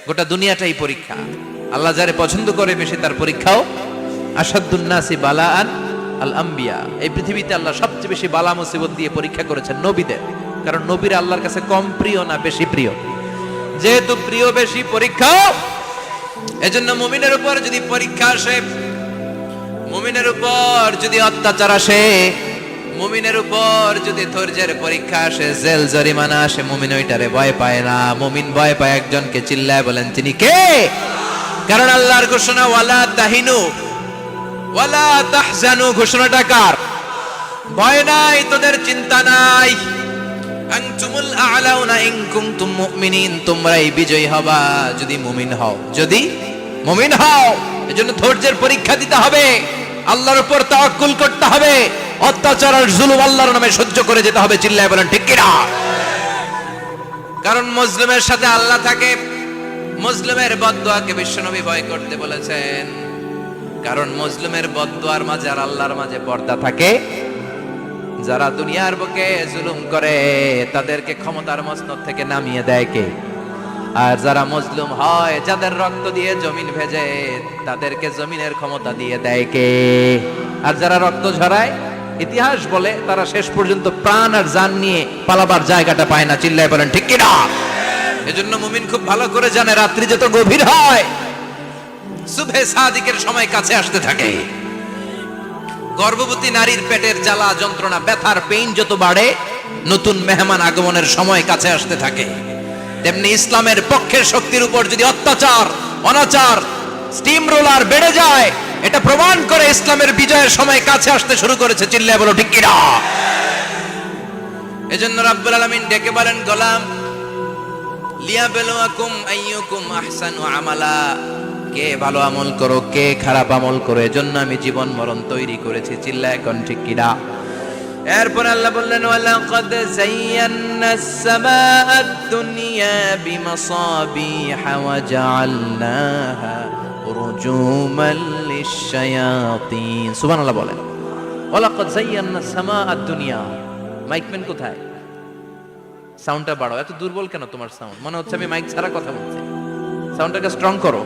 গোটা দুনিয়াটাই পরীক্ষা। আল্লাহ যারে পছন্দ করে বেশি তার পরীক্ষাও। আসাদুন নাসি বালাআন আল আম্বিয়া, এই পৃথিবীতে আল্লাহ সবচেয়ে বেশি বালা মুসিবত দিয়ে পরীক্ষা করেছেন নবীদের। কারণ নবীরা আল্লাহর কাছে কম প্রিয় না বেশি প্রিয়? যেহেতু প্রিয় বেশি, পরীক্ষা। এজন্য মুমিনের উপর যদি পরীক্ষা আসে, মুমিনের উপর যদি অত্যাচার আসে, মুমিনের উপর যদি ধৈর্যের পরীক্ষা আসে, জেল জরিমানা আসে, মুমিন ওইটারে ভয় পায় না। মুমিন ভয় পায় একজনকে, চিল্লায় বলেন তিনি কে? কারণ আল্লাহর ঘোষণা ওয়ালা তাহিনু ওয়ালা তাহজানু, ঘোষণাটা কার? ভয় নাই, তোদের চিন্তা নাই। আনতুমুল আ'লাউনা ইন কুনতুম মুমিনিন, তোমরাই বিজয়ী হবা যদি মুমিন হও, যদি মুমিন হও। এজন্য ধৈর্যের পরীক্ষা দিতে হবে, আল্লাহর উপর তাওয়াক্কুল করতে হবে, অত্যাচার আর জুলুম আল্লাহর নামে সহ্য করে যেতে হবে। চিল্লায় বলেন ঠিক কি না? কারণ মুসলিমের সাথে আল্লাহ থাকে। মুসলিমের বদদুয়াকে বিশ্বনবী ভয় করতে বলেছেন, কারণ মুসলিমের বদদুয়ার মাঝে আর আল্লাহর মাঝে পর্দা থাকে। যারা দুনিয়ার বুকে জুলুম করে তাদেরকে ক্ষমতার মসনদ থেকে নামিয়ে দেয় কে? আর যারা মজলুম হয়, যাদের রক্ত দিয়ে জমিন ভেজে, তাদেরকে জমিনের ক্ষমতা দিয়ে দেয় কে? আর যারা রক্ত ঝরায়, ইতিহাস বলে তারা শেষ পর্যন্ত প্রাণ আর জান নিয়ে পালাবার জায়গাটা পায় না। চিল্লায় বলেন ঠিক কি না? এজন্য মুমিন খুব ভালো করে জানে, রাত্রি যত গভীর হয়, সুবহে সাদিকের সময় কাছে আসতে থাকে। গর্ভবতী নারীর পেটের জ্বালা যন্ত্রণা, ব্যথার পেইন যত বাড়ে, নতুন মেহমান আগমনের সময় কাছে আসতে থাকে। তেমনি ইসলামের পক্ষের শক্তির উপর যদি অত্যাচার, অনাচার, স্টিম রোলার বেড়ে যায়, এটা প্রমাণ করে ইসলামের বিজয়ের সময় কাছে আসতে শুরু করেছে। চিল্লায় বলো ঠিক কি না? এজন্য রাব্বুল আলামিন ডেকে বলেন, গোলাম লিয়াবলুয়াকুম আইয়ুকুম আহসানু আমালা, কে ভালো আমল করো, কে খারাপ আমল করো, এজন্য আমি জীবন মরণ তৈরি করেছি। চিল্লায় এখন ঠিক কি না? এরপর আল্লাহ বললেন, ওয়ালাকাদ যায়্যানাস সামাআদ দুনিয়া বিমাসাবিহা ওয়া জাআলনাহা রুজুমান লিশ-শায়াতিন। সুবহানাল্লাহ বলেন। ওয়ালাকাদ যায়্যানাস সামাআদ দুনিয়া। মাইকম্যান কোথায়? সাউন্ডটা বাড়াও। এত দুর্বল কেন তোমার সাউন্ড? মনে হচ্ছে আমি মাইক ছাড়া কথা বলছি। সাউন্ডটাকে স্ট্রং করো।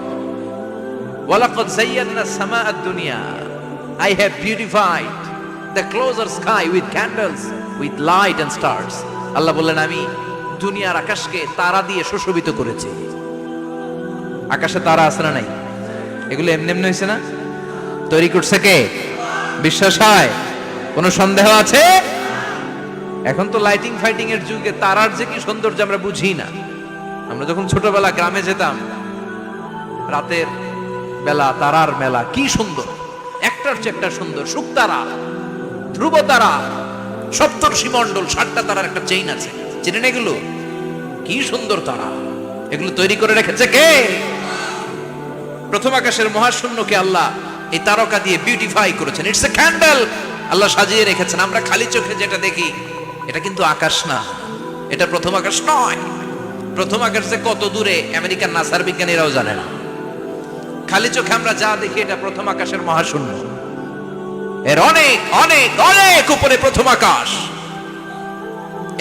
ওয়ালাকাদ যায়্যানাস সামাআদ দুনিয়া, I have beautified the closer sky with candles, with light and stars. আল্লাহ বললেন, আমি দুনিয়ার আকাশকে তারা দিয়ে সুশোভিত করেছি। আকাশে তারা আছে না নাই? এগুলো এমনি এমনি হয়েছে না? তৈরি করছে কে? বিশ্বাস হয়? কোনো সন্দেহ আছে? এখন তো লাইটিং ফাইটিং এর যুগে তারার যে কি সৌন্দর্য আমরা বুঝি না। আমরা যখন ছোটবেলা গ্রামে যেতাম, রাতের বেলা তারার মেলা, কি সুন্দর, একটার চেয়ে একটা সুন্দর। শুকতারা, ধ্রুব তারা, সপ্তর্ষি মণ্ডল, 7টা তারার একটা চেইন আছে, চেনেন এগুলো? কি সুন্দর তারা! এগুলো তৈরি করে রেখেছে কে? প্রথম আকাশের মহাশূন্যকে আল্লাহ এই তারকা দিয়ে বিউটিফাই করেছেন। It's a candle. আল্লাহ সাজিয়ে রেখেছেন। আমরা খালি চোখে যেটা দেখি, এটা কিন্তু আকাশ না, এটা প্রথম আকাশ নয়। প্রথম আকাশ যে কত দূরে আমেরিকার নাসার বিজ্ঞানীরাও জানে না। খালি চোখে আমরা যা দেখি, এটা প্রথম আকাশের মহাশূন্য। এর অনেক অনেক অনেক উপরে প্রথম আকাশ।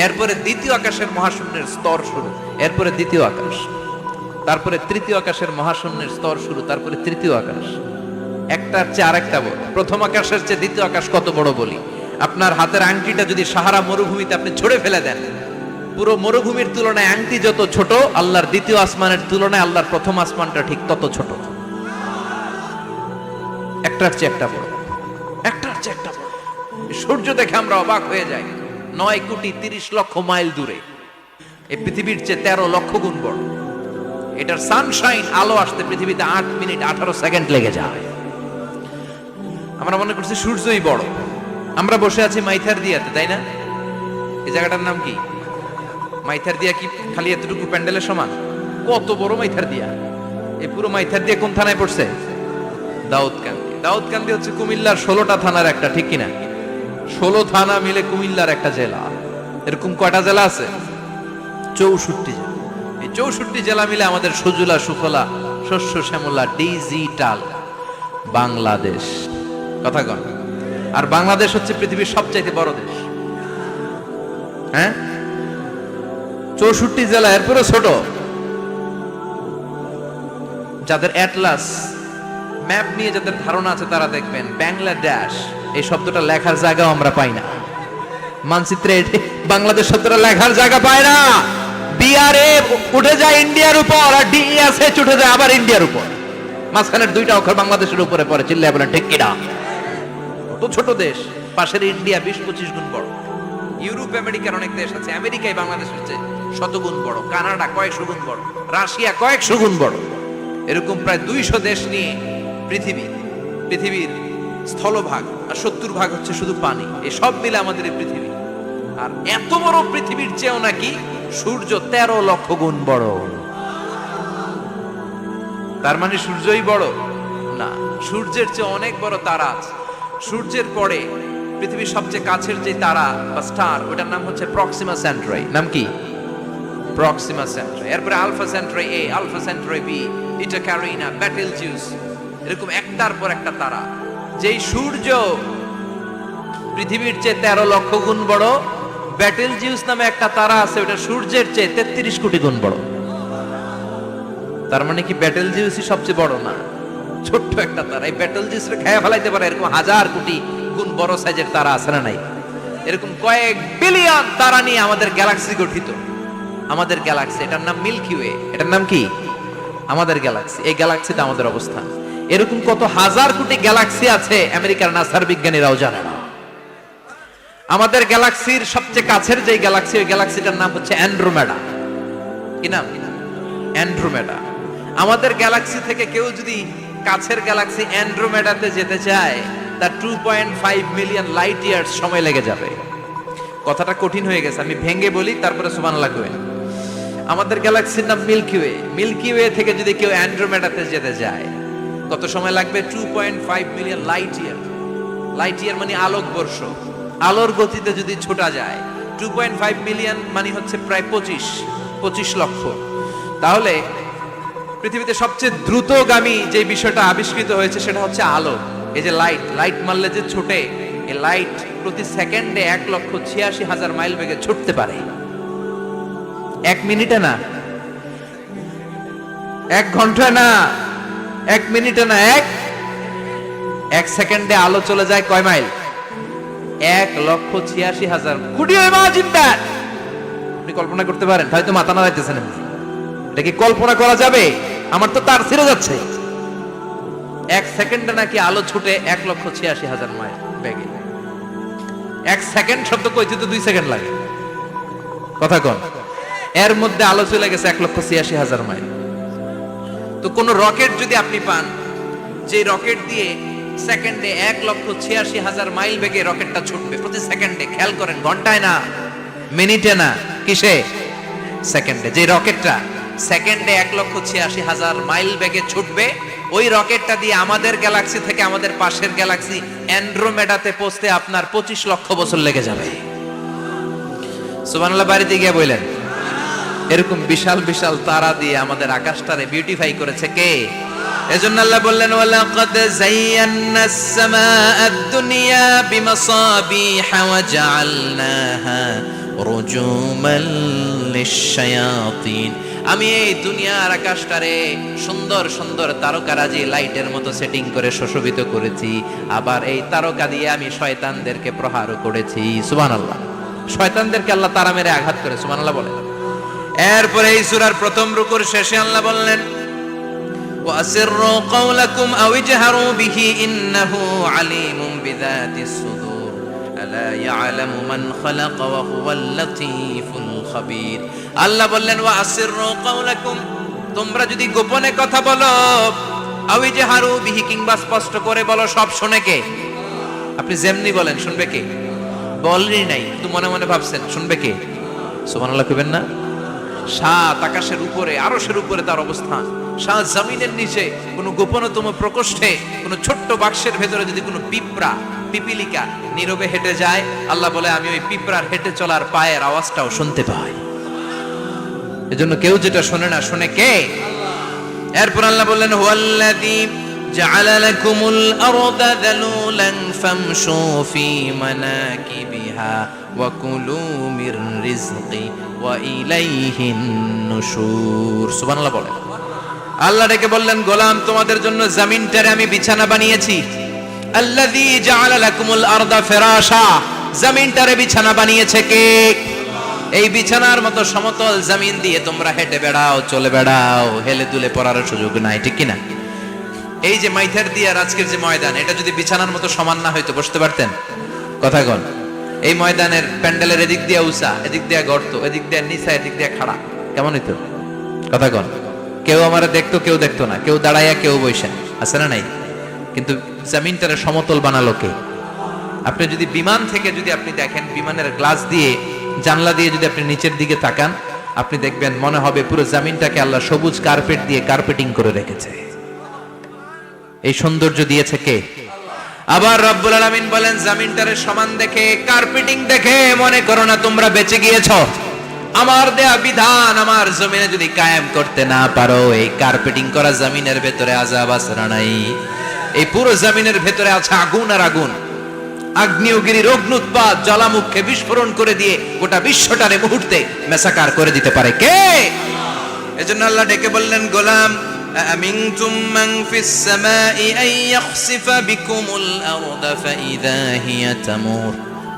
এরপরে দ্বিতীয় আকাশের মহাশূন্যের স্তর শুরু, এরপরে দ্বিতীয় আকাশ, তারপরে তৃতীয় আকাশের মহাশূন্যের স্তর শুরু, তারপরে তৃতীয় আকাশ। একটার চেয়ে আরেকটা বড়। প্রথম আকাশের চেয়ে দ্বিতীয় আকাশ কত বড় বলি? আপনার হাতের আংটিটা যদি সাহারা মরুভূমিতে আপনি ছড়ে ফেলে দেন, পুরো মরুভূমির তুলনায় আংটি যত ছোট, আল্লাহর দ্বিতীয় আসমানের তুলনায় আল্লাহর প্রথম আসমানটা ঠিক তত ছোট। একটার চেয়ে একটা বড়, একটার চেয়ে একটা বড়। সূর্য দেখে আমরা অবাক হয়ে যাই। 9,30,00,000 মাইল দূরে, এই পৃথিবীর চেয়ে 13 লক্ষ গুণ বড়। এটার সানশাইন, আলো আসতে পৃথিবীতে 8 মিনিট 18 সেকেন্ড লেগে যায়। আমরা মনে করছি সূর্যই বড়। আমরা বসে আছি মাইথার দিয়াতে, তাই না? এই জায়গাটার নাম কি? মাইথার দিয়া কি খালি এতটুকু প্যান্ডেলের সমান? কত বড় মাইথার দিয়া! এই পুরো মাইথার দিয়া কোন থানায় পড়ছে? দাউদকান্দি। দাউদকান্দি হচ্ছে কুমিল্লার 16টা থানার একটা, ঠিক কিনা? 16 থানা মিলে কুমিল্লার একটা জেলা। এরকম কয়টা জেলা আছে? 64 জেলা। এই 64 জেলা মিলে আমাদের সুজলা সুফলা শস্য শ্যামলা ডিজিটাল বাংলাদেশ। কথা কন। আর বাংলাদেশ হচ্ছে পৃথিবীর সবচাইতে বড় দেশ। হ্যাঁ, 64 জেলা, এরপরে ছোট। যাদের অ্যাটলাস ম্যাপ নিয়ে যাদের ধারণা আছে তারা দেখবেন বাংলাদেশ এই শব্দটা লেখার জায়গাও আমরা পাই না। মানচিত্রে বাংলাদেশ শব্দটা লেখার জায়গা পায় না। বিআরএ উঠে যায় ইন্ডিয়ার উপর, আর ডিএসএচ উঠে যায় আবার ইন্ডিয়ার উপর। মাঝখানের দুইটা অক্ষর বাংলাদেশের উপরে পড়ে। চিল্লায় বলেন ঠিক কিনা? কত ছোট দেশ, পাশের ইন্ডিয়া 20-25 গুণ বড়। ইউরোপ আমেরিকার অনেক দেশ আছে, আমেরিকায় বাংলাদেশের চেয়ে শতগুণ বড়, কানাডা কয়েকশো গুণ বড়, রাশিয়া কয়েকশো গুণ বড়। এরকম প্রায় 200 দেশ নিয়ে পৃথিবীর স্থলভাগ, আর 70% হচ্ছে শুধু পানি। এই সব মিলে আমাদের এই পৃথিবী। আর এত বড় পৃথিবীর চেয়েও নাকি সূর্য 13 লক্ষ গুণ বড়। তার মানে সূর্যই বড় না, সূর্যের চেয়ে অনেক বড় তারা আছে। সূর্যের পরে পৃথিবীর সবচেয়ে কাছের যে তারা বা স্টার, ওটার নাম হচ্ছে প্রক্সিমা সেন্ট্রাই। নাম কি? প্রক্সিমা সেন্ট্রাই। এরপরে আলফা সেন্ট্রাই এ, আলফা সেন্ট্রাই বি, ইটা ক্যারিনা, বেটেলজিউস, এরকম একটার পর একটা তারা। যেই সূর্য পৃথিবীর চেয়ে 13 লক্ষ গুণ বড়, বেটেলজিউস নামে একটা তারা আছে, ওটা সূর্যের চেয়ে 33 কোটি গুণ বড়। তার মানে কি বেটেলজিউসই সবচেয়ে বড় না, ছোট্ট একটা তারা। এই বেটেলজিউসকে খেয়ে ফেলাইতে পারে এরকম 1000 কোটি গুণ বড় সাইজের তারা আছে না নাই? এরকম কয়েক বিলিয়ন তারা নিয়ে আমাদের গ্যালাক্সি গঠিত। আমাদের গ্যালাক্সি, এটার নাম মিল্কি ওয়ে। এটার নাম কি? আমাদের গ্যালাক্সি। এই গ্যালাক্সিতে আমাদের অবস্থান। এরকম কত হাজার কোটি গ্যালাক্সি আছে আমেরিকার নাসার বিজ্ঞানীরাও জানে না। আমাদের গ্যালাক্সির সবচেয়ে কাছের যে গ্যালাক্সি, ওই গ্যালাক্সিটার নাম হচ্ছে অ্যান্ড্রোমেডা। কি নাম? অ্যান্ড্রোমেডা। আমাদের গ্যালাক্সি থেকে কেউ যদি কাছের গ্যালাক্সি অ্যান্ড্রোমেডাতে যেতে চায়, তার 2.5 মিলিয়ন লাইট ইয়ার্স সময় লেগে যাবে। কথাটা কঠিন হয়ে গেছে, আমি ভেঙে বলি, তারপরে সুবহানাল্লাহ কইবেন। আমাদের গ্যালাক্সির নাম মিল্কি ওয়ে। মিল্কি ওয়ে থেকে যদি কেউ অ্যান্ড্রোমেডাতে যেতে যায়, কত সময় লাগবে? 2.5 million light year. Light year মানে আলোক বর্ষ। আলোর গতিতে যদি ছোটা যায়, 2.5 মিলিয়ন মানে হচ্ছে প্রায় 25 লক্ষ। তাহলে পৃথিবীতে সবচেয়ে দ্রুতগামী যে বিষয়টা আবিষ্কৃত হয়েছে সেটা হচ্ছে আলো। এই যে লাইট মারলে যে ছোটে, এই লাইট প্রতি সেকেন্ডে 1,86,000 মাইল বেগে ছুটতে পারে। 1 মিনিটে না, 1 ঘন্টা না, 1 মিনিটে না, 1 সেকেন্ডে আলো চলে যায় কয় mile? 1,86,000 could you imagine that? আপনি কল্পনা করতে পারেন? হয়তো মাথা নাড়াইতেছেন। এটা কি কল্পনা করা যাবে? আমার তো তার ছিঁড়ে যাচ্ছে। 1 সেকেন্ডে নাকি আলো ছুটে 1,86,000 মাইল বেগে। 1 সেকেন্ড শব্দ কইতে তো 2 সেকেন্ড লাগে। কথা কোন? এর মধ্যে আলো চলে গেছে 1,86,000 মাইল। তো কোন রকেট যদি আপনি পান, যে রকেট দিয়ে সেকেন্ডে 1,86,000 মাইল বেগে রকেটটা ছুটবে প্রতি সেকেন্ডে, খেয়াল করেন, ঘন্টায় না, মিনিটে না, কিসে? সেকেন্ডে। যে রকেটটা সেকেন্ডে 1,86,000 মাইল বেগে ছুটবে, ওই রকেটটা দিয়ে আমাদের গ্যালাক্সি থেকে আমাদের পাশের গ্যালাক্সি অ্যান্ড্রোমেডাতে পৌঁছতে আপনার 25 লক্ষ বছর লেগে যাবে। সুবহানাল্লাহ বাড়িতে গিয়ে বললেন। এরকম বিশাল বিশাল তারা দিয়ে আমাদের আকাশটারে বিউটিফাই করেছে কে? এজন্য আল্লাহ বললেন, ওয়ালাকাদ যায়্যানাস সামাআদ দুনিয়া বিমাসাবিহা ওয়া জাআলনাহা রুজুমান লিশ-শায়াতিন। আমি এই দুনিয়ার আকাশটারে সুন্দর সুন্দর তারকারাজি লাইটের মতো সেটিং করে সুশোভিত করেছি। আবার এই তারকা দিয়ে আমি শয়তানদেরকে প্রহারও করেছি। সুবহানাল্লাহ। শয়তানদেরকে আল্লাহ তারা মেরে আঘাত করে। সুবহানাল্লাহ বলেন। এরপরে এই সূরার প্রথম রুকুর শেষে আল্লাহ বললেন, ওয়াসিররু কাওলাকুম আও ইজহারু বিহি ইন্নাহু আলিমুম বিযাতিস সুদূর আলা ইয়ালামু মান খালাকা ওয়া হুয়াল লাতীফুল খাবীর। আল্লাহ বললেন, ওয়াসিররু কাওলাকুম, তোমরা যদি গোপনে কথা বলো, আও ইজহারু বিহি, কিংবা স্পষ্ট করে বলো, সব শুনে কে? আপনি যেমনি বলেন শুনবে কে? বলেনই নাই, কিন্তু মনে মনে ভাবছেন শুনবে কে? সুবহানাল্লাহ কইবেন না? সাত আকাশের উপরে, আরশের উপরে তার অবস্থান, সাত জমিনের নিচে কোনো গোপনতম প্রকোষ্ঠে, কোনো ছোট্ট বাক্সের ভেতরে যদি কোনো পিপিলিকা নীরবে হেঁটে যায়, আল্লাহ বলে আমি ওই পিঁপড়ার হেঁটে চলার পায়ের আওয়াজটাও শুনতে পাই। এজন্য কেউ যেটা শোনে না, শোনে কে? এরপর আল্লাহ বললেন, হুয়াল্লাযী জাআলা লাকুমুল আরদা যালুলান ফামশু ফি মানাকিবিহা ওয়া কুলু মির রিজকি ওয়া ইলাইহিন নুশুর। সুবহানাল্লাহ বলেন। আল্লাহ ডেকে বললেন, গোলাম তোমাদের জন্য জমিনটারে আমি বিছানা বানিয়েছি। আল্লাযী জাআলা লাকুমুল আরদা ফিরাশা, জমিনটারে বিছানা বানিয়েছে কে? এই বিছানার মতো সমতল জমিন দিয়ে তোমরা হেঁটে বেড়াও, চলে বেড়াও, হেলে দুলে পড়ার সুযোগ নাই, ঠিক কিনা? এই যে মাইথার দিয়ে আর আজকের যে ময়দান, এটা যদি বিছানার মতো সমান না হয়তো বসতে পারতেন? কথা কন। এই ময়দানের প্যান্ডেলের এদিক দিয়ে উঁচা, এদিক দিয়ে গর্ত, এদিক দিয়ে নিচা, এদিক দিয়ে খাড়া, কেমন হইতো? কথা কন। কেউ আমারে দেখতো, কেউ দেখতো না, কেউ দাঁড়াইয়া, কেউ বইসা, আছে না নাই? কিন্তু জমিনটারে সমতল বানালো কে? আপনি যদি বিমান থেকে যদি আপনি দেখেন, বিমানের গ্লাস দিয়ে, জানলা দিয়ে যদি আপনি নিচের দিকে তাকান, আপনি দেখবেন মনে হবে পুরো জমিনটাকে আল্লাহ সবুজ কার্পেট দিয়ে কার্পেটিং করে রেখেছে। এই সৌন্দর্য দিয়েছে কে? আবার রব্বুল আলামিন বলেন, জমিনটারে সমান দেখে, কার্পেটিং দেখে মনে করো না তোমরা বেঁচে গিয়েছো। আমার দেয়া বিধান আমার জমিনে যদি কায়েম করতে না পারো, এই কার্পেটিং করা জমিনের ভেতরে আযাব আছে না নাই? এই পুরো জমিনের ভেতরে আছে আগুন আর আগুন। আগ্নেয়গিরির অগ্নুৎপাত জ্বালামুখে বিস্ফোরণ করে দিয়ে গোটা বিশ্বটারে মুহূর্তে মেসাকার করে দিতে পারে কে? এজন্য আল্লাহ ডেকে বললেন, গোলাম আমিনতুম মান ফিস সামাই আন ইয়াখসিফা বিকুমুল আরদা ফাইযা হিয়া তামুর।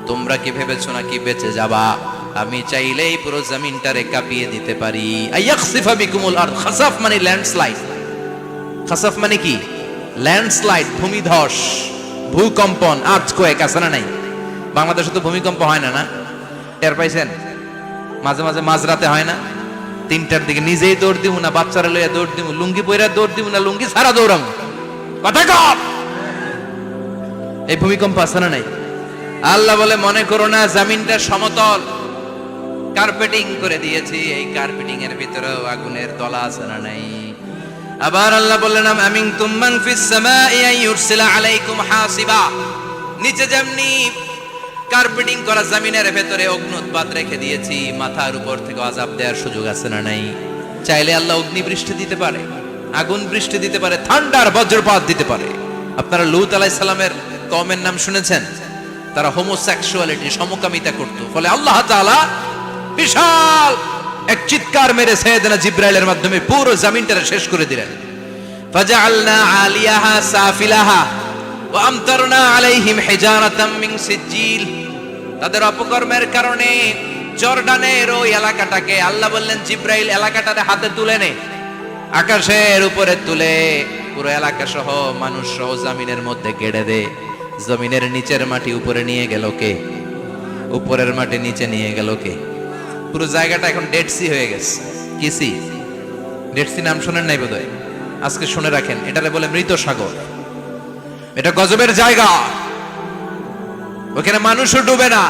তোমরা কি ভেবেছো নাকি বেঁচে যাবা? আমি চাইলেই পুরো জমিনটারে কাঁপিয়ে দিতে পারি। আন ইয়াখসিফা বিকুমুল আরদ, খাসাফ মানে ল্যান্ডস্লাইড। খাসাফ মানে কি? ল্যান্ডস্লাইড, ভূমিধস, ভূকম্পন, আর্থকোয়েক, আছে না নাই? বাংলাদেশে তো ভূমিকম্প হয় না, না? টের পাইছেন? মাঝে মাঝে মাঝরাতে হয় না? 3টার দিকে নিজেই দৌড় দিব না বাচ্চারা লইয়া দৌড় দিব, লুঙ্গি পইরা দৌড় দিব না লুঙ্গি ছাড়া দৌড়াম, কথা কর। এই ভূমিকম্প আছে না নাই? আল্লাহ বলে, মনে করো না জমিনটা সমতল, কার্পেটিং করে দিয়েছি। এই কার্পেটিং এর ভিতরেও আগুনের দলা আছে না নাই? আবার আল্লাহ বললেন, আমিনতুম মান ফিস সামাই আন ইউরসিলা আলাইকুম হাসিবা। নিচে যেমনি কার্পেটিং করা জমিনের ভেতরে অগ্নুৎপাত রেখে দিয়েছি, মাথার উপর থেকে আযাব দেওয়ার সুযোগ আছে না নাই? চাইলে আল্লাহ অগ্নি বৃষ্টি দিতে পারে, আগুন বৃষ্টি দিতে পারে, ঠান্ডার বজ্রপাত দিতে পারে। আপনারা লূত আলাইহিস সালামের কওমের নাম শুনেছেন? তারা হোমোসেক্সুয়ালিটি, সমকামিতা করত। ফলে আল্লাহ তাআলা বিশাল এক চিৎকার মেরে সাইয়েদনা জিবরাইলের মাধ্যমে পুরো জমিনটা শেষ করে দিলেন। ফাজআলনা আলিয়াহা সাফিলাহা ওয়া আমতারনা আলাইহিম হিজারাতাম মিন সিজিল। তাদের অপকর্মের কারণে জর্ডানের ওই এলাকাটাকে আল্লাহ বললেন, জিবরাইল এলাকাটারে হাতে তুলে নে, আকাশের উপরে তুলে পুরো এলাকা সহ মানুষ সহ জমিনের মধ্যে গেড়ে দে। জমিনের নিচের মাটি উপরে নিয়ে গেল কে? উপরের মাটি নিচে নিয়ে গেল কে? পুরো জায়গাটা এখন ডেড সি হয়ে গেছে। কি সি? ডেড সি নাম শুনেন নাই বোধহয়? আজকে শুনে রাখেন, এটারে বলে মৃত সাগর। এটা গজবের জায়গা, ওখানে মানুষও ডুবে না।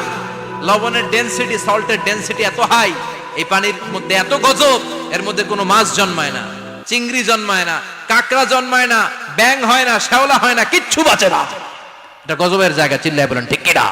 লবণের ডেনসিটি, সল্টের ডেনসিটি এত হাই, এই পানির মধ্যে এত গজব, এর মধ্যে কোনো মাছ জন্মায় না, চিংড়ি জন্মায় না, কাঁকড়া জন্মায় না, ব্যাং হয় না, শ্যাওলা হয় না, কিচ্ছু বাঁচে না। এটা গজবের জায়গা। চিল্লায় বলেন ঠিক কিনা?